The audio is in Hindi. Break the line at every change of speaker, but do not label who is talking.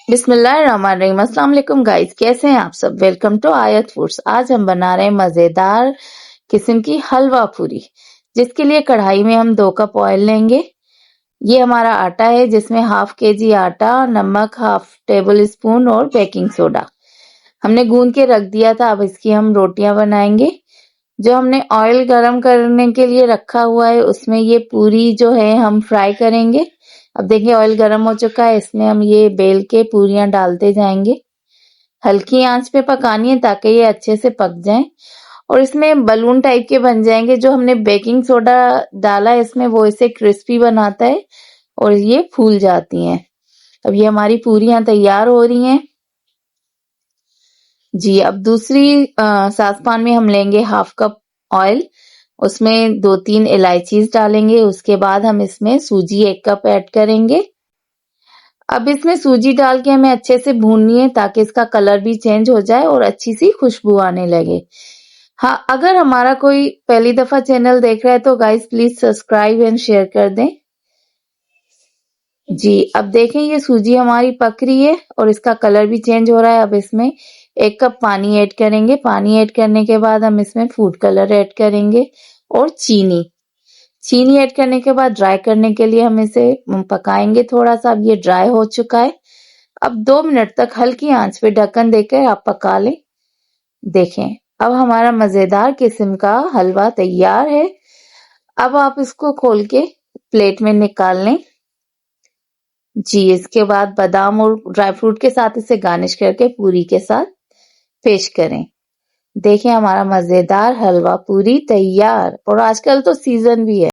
बिस्मिल्लाहिर्रहमानिर्रहीम। अस्सलाम वालेकुम गाइस, कैसे हैं आप सब। वेलकम टू आयत फूड्स। आज हम बना रहे हैं मज़ेदार किस्म की हलवा पूरी, जिसके लिए कढ़ाई में हम 2 कप ऑयल लेंगे। ये हमारा आटा है, जिसमें हाफ केजी आटा, नमक हाफ टेबल स्पून और बेकिंग सोडा हमने गूंद के रख दिया था। अब इसकी हम रोटियां बनाएंगे। जो हमने ऑयल गरम करने के लिए रखा हुआ है, उसमें ये पूरी जो है हम फ्राई करेंगे। अब देखिए ऑयल गरम हो चुका है, इसमें हम ये बेल के पूरियां डालते जाएंगे। हल्की आंच पे पकानी है ताकि ये अच्छे से पक जाएं और इसमें बलून टाइप के बन जाएंगे। जो हमने बेकिंग सोडा डाला है इसमें, वो इसे क्रिस्पी बनाता है और ये फूल जाती हैं। अब ये हमारी पूरियां तैयार हो रही हैं जी। अब दूसरी सासपान में हम लेंगे हाफ कप ऑयल, उसमें 2-3 इलायचीज डालेंगे। उसके बाद हम इसमें सूजी 1 कप ऐड करेंगे। अब इसमें सूजी डाल के हमें अच्छे से भूननी है ताकि इसका कलर भी चेंज हो जाए और अच्छी सी खुशबू आने लगे। हाँ, अगर हमारा कोई पहली दफा चैनल देख रहा है तो guys please subscribe and share कर दें जी। अब देखें ये सूजी हमारी पक रही है और इसका कलर भी चेंज हो रहा है। अब इसमें 1 कप पानी ऐड करेंगे। पानी ऐड करने के बाद हम इसमें फूड कलर ऐड करेंगे और चीनी ऐड करने के बाद ड्राई करने के लिए हम इसे पकाएंगे थोड़ा सा। अब ये ड्राई हो चुका है। अब 2 मिनट तक हल्की आंच पे ढक्कन देकर आप पका लें। देखें अब हमारा मजेदार किस्म का हलवा तैयार है। अब आप इसको खोल के प्लेट में निकाल लें जी। इसके बाद बादाम और ड्राई फ्रूट के साथ इसे गार्निश करके पूरी के साथ पेश करें। देखें हमारा मजेदार हलवा पूरी तैयार। और आजकल तो सीजन भी है।